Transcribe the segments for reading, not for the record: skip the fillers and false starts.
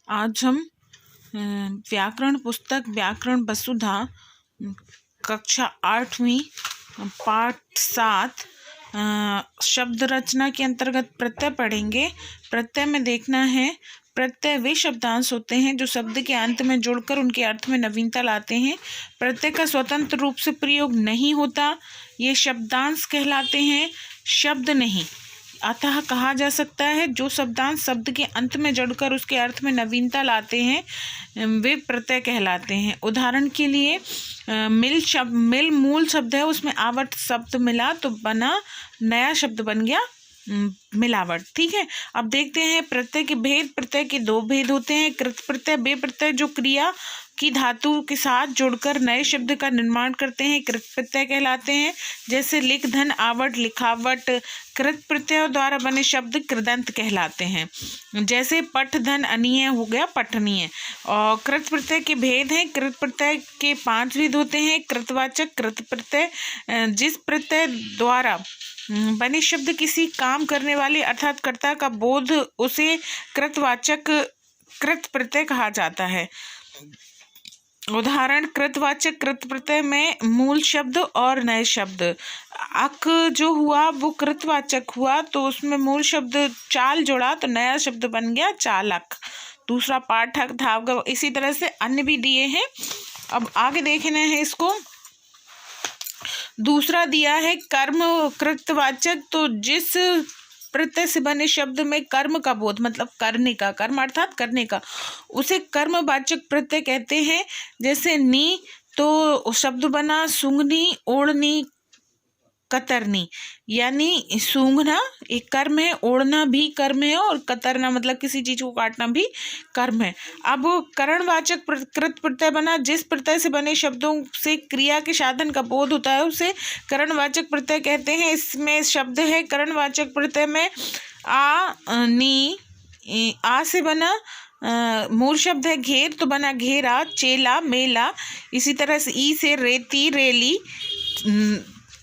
आज हम व्याकरण पुस्तक व्याकरण वसुधा कक्षा 8वीं पाठ 7 शब्द रचना के अंतर्गत प्रत्यय पढ़ेंगे। प्रत्यय में देखना है, प्रत्यय वे शब्दांश होते हैं जो शब्द के अंत में जुड़कर उनके अर्थ में नवीनता लाते हैं। प्रत्यय का स्वतंत्र रूप से प्रयोग नहीं होता, ये शब्दांश कहलाते हैं, शब्द नहीं। अतः कहा जा सकता है जो शब्दांश शब्द के अंत में जुड़कर उसके अर्थ में नवीनता लाते हैं वे प्रत्यय कहलाते हैं। उदाहरण के लिए मिल मूल शब्द है, उसमें आवट शब्द मिला तो बना नया शब्द बन गया मिलावट। ठीक है, अब देखते हैं प्रत्यय के भेद। प्रत्यय के दो भेद होते हैं, कृत प्रत्यय वे प्रत्यय जो क्रिया की धातु के साथ जुड़कर नए शब्द का निर्माण करते हैं, कृत प्रत्यय कहलाते हैं। जैसे लिख धन आवट लिखावट। कृत प्रत्ययों द्वारा बने शब्द कृदंत कहलाते हैं। जैसे पठ धन अनीय हो गया पठनीय। और कृत प्रत्यय के भेद हैं, कृत प्रत्यय के 5 भेद होते हैं। कृतवाचक कृत प्रत्यय, जिस प्रत्यय द्वारा बने शब्द किसी काम करने वाले अर्थात कर्ता का बोध, उसे कृतवाचक कृत प्रत्यय कहा जाता है। उदाहरण कृतवाचक कृत प्रत्यय में मूल शब्द और नए शब्द। अक जो हुआ वो कृतवाचक हुआ तो उसमें मूल शब्द चाल जोड़ा तो नया शब्द बन गया चालक। दूसरा पाठक धावक, इसी तरह से अन्य भी दिए हैं। अब आगे देखना है इसको। दूसरा दिया है कर्म कृतवाचक, तो जिस प्रत्यय से बने शब्द में कर्म का बोध मतलब करने का, कर्म अर्थात करने का, उसे कर्मवाचक प्रत्यय कहते हैं। जैसे नी तो शब्द बना सूंघनी ओढ़नी कतरनी, यानी सूंघना एक कर्म है, ओढ़ना भी कर्म है और कतरना मतलब किसी चीज को काटना भी कर्म है। अब करणवाचक कृत प्रत्यय बना, जिस प्रत्यय से बने शब्दों से क्रिया के साधन का बोध होता है उसे करणवाचक प्रत्यय कहते हैं। इसमें शब्द है करणवाचक प्रत्यय में आ नी, आ से बना मूल शब्द है घेर तो बना घेरा चेला मेला। इसी तरह से ई से रेती रेली।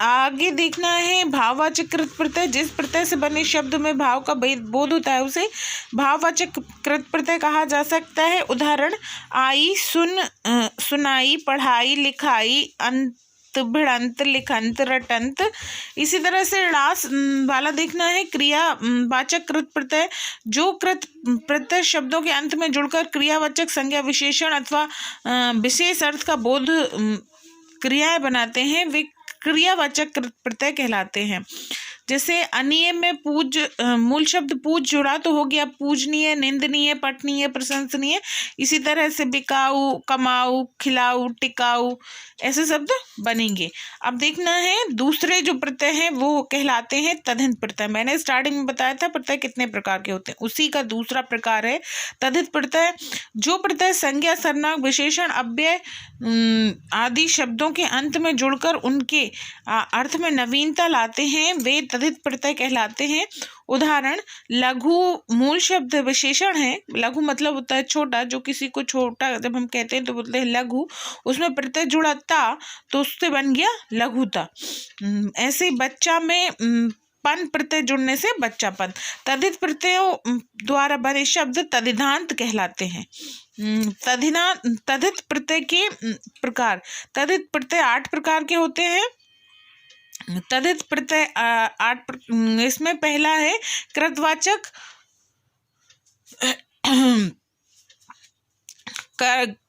आगे देखना है भाववाचक कृत प्रत्यय, जिस प्रत्यय से बने शब्द में भाव का बोध होता है उसे भाववाचक कृत प्रत्यय कहा जा सकता है। उदाहरण आई सुनाई पढ़ाई लिखाई अंत भिड़ंत लिखंत रटंत। इसी तरह से रास वाला देखना है क्रियावाचक कृत प्रत्यय, जो कृत प्रत्यय शब्दों के अंत में जुड़कर क्रियावाचक संज्ञा विशेषण अथवा विशेष अर्थ का बोध क्रियाएं बनाते हैं, वे क्रियावाचक प्रत्यय कहलाते हैं। जैसे अनिय में पूज मूल शब्द पूज जुड़ा तो हो गया पूजनीय निंदनीय पठनीय प्रशंसनीय। इसी तरह से बिकाऊ कमाऊ खिलाऊ टिकाऊ ऐसे शब्द बनेंगे। अब देखना है दूसरे जो प्रत्यय हैं वो कहलाते हैं तद्धित प्रत्यय। मैंने स्टार्टिंग में बताया था प्रत्यय कितने प्रकार के होते हैं, उसी का दूसरा प्रकार है तद्धित प्रत्यय। जो प्रत्यय संज्ञा सर्वनाम विशेषण अव्यय आदि शब्दों के अंत में जुड़कर उनके अर्थ में नवीनता लाते हैं वे तद्धित प्रत्यय कहलाते हैं। उदाहरण लघु मूल शब्द विशेषण है, लघु मतलब होता है छोटा, जो किसी को छोटा जब हम कहते हैं तो बोलते हैं लघु, उसमें प्रत्यय जुड़ा ता तो उससे बन गया लघुता। ऐसे बच्चा में पन प्रत्यय जुड़ने से बच्चापन। तद्धित प्रत्ययों द्वारा बने शब्द तद्धितांत कहलाते हैं। तद्धित प्रत्यय के प्रकार। तद्धित प्रत्यय 8 प्रकार के होते हैं। तद्धित प्रत्यय 8, इसमें पहला है कृतवाचक।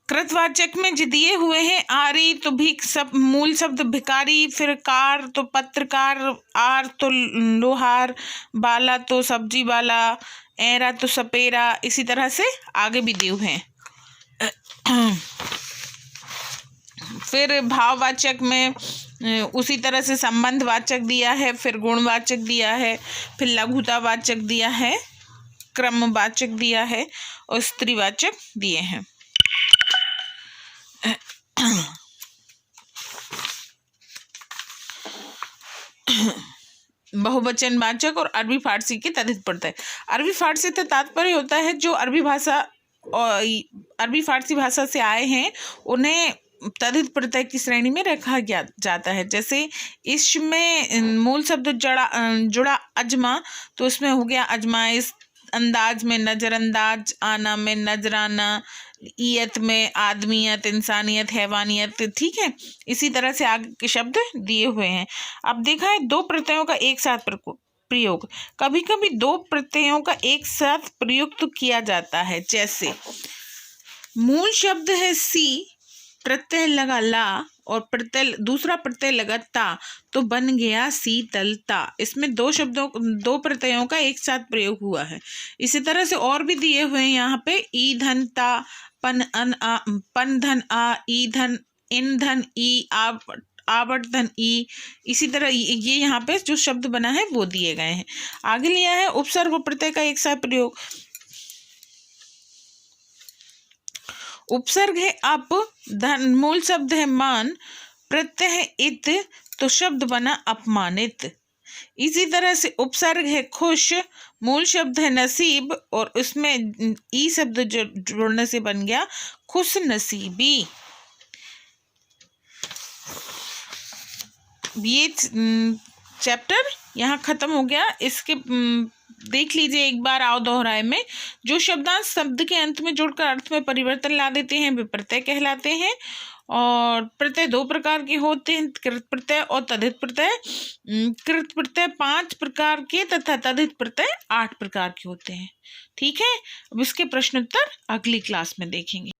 कृतवाचक में जो दिए हुए हैं आरी तो भिक सब मूल शब्द भिकारी, फिर कार तो पत्रकार, आर तो लोहार, बाला तो सब्जी वाला, एरा तो सपेरा। इसी तरह से आगे भी दिए हुए हैं। फिर भाववाचक में उसी तरह से संबंधवाचक दिया है, फिर गुणवाचक दिया है, फिर लघुतावाचक दिया है, क्रमवाचक दिया है और स्त्रीवाचक दिए हैं। बहुवचन वाचक और अरबी फारसी के तद्धित प्रत्यय। अरबी फारसी से तात्पर्य होता है जो अरबी फारसी भाषा से आए हैं उन्हें तद्धित प्रत्यय की श्रेणी में रखा जाता है। जैसे इसमें मूल शब्द जुड़ा अजमा तो उसमें हो गया अजमाइश, अंदाज में नजरअंदाज, आना में नजराना, ईयत में आदमियत, इंसानियत, हैवानियत। ठीक है, इसी तरह से आगे के शब्द दिए हुए हैं। अब देखा है दो प्रत्ययों का एक साथ प्रयोग। कभी कभी दो प्रत्ययों का एक साथ प्रयुक्त किया जाता है, जैसे मूल शब्द है सी, प्रत्यय लगा ला और दूसरा प्रत्यय लगा ता, तो बन गया शीतलता। इसमें दो प्रत्ययों का एक साथ प्रयोग हुआ है। इसी तरह से और भी दिए हुए हैं यहाँ पे, ईंधन ता, पन धन आ, ईंधन, ईंधन ई, आवर्तन ई। इसी तरह ये यहाँ पे जो शब्द बना है वो दिए गए हैं। आगे लिया है उपसर्ग प्रत्यय का एक साथ प्रयोग। उपसर्ग है अप, धन मूल शब्द है मान, प्रत्यय है इत, तो शब्द बना अपमानित। इसी तरह से उपसर्ग है खुश, मूल शब्द है नसीब और उसमें ई शब्द जो जोड़ने से बन गया खुश नसीबी। ये चैप्टर यहाँ खत्म हो गया। इसके देख लीजिए एक बार, आओ दोहराए में। जो शब्दांश शब्द के अंत में जोड़कर अर्थ में परिवर्तन ला देते हैं वे प्रत्यय कहलाते हैं। और प्रत्यय दो प्रकार के होते हैं, कृत प्रत्यय और तद्धित प्रत्यय। कृत प्रत्यय 5 प्रकार के तथा तद्धित प्रत्यय 8 प्रकार के होते हैं। ठीक है, अब इसके प्रश्नोत्तर अगली क्लास में देखेंगे।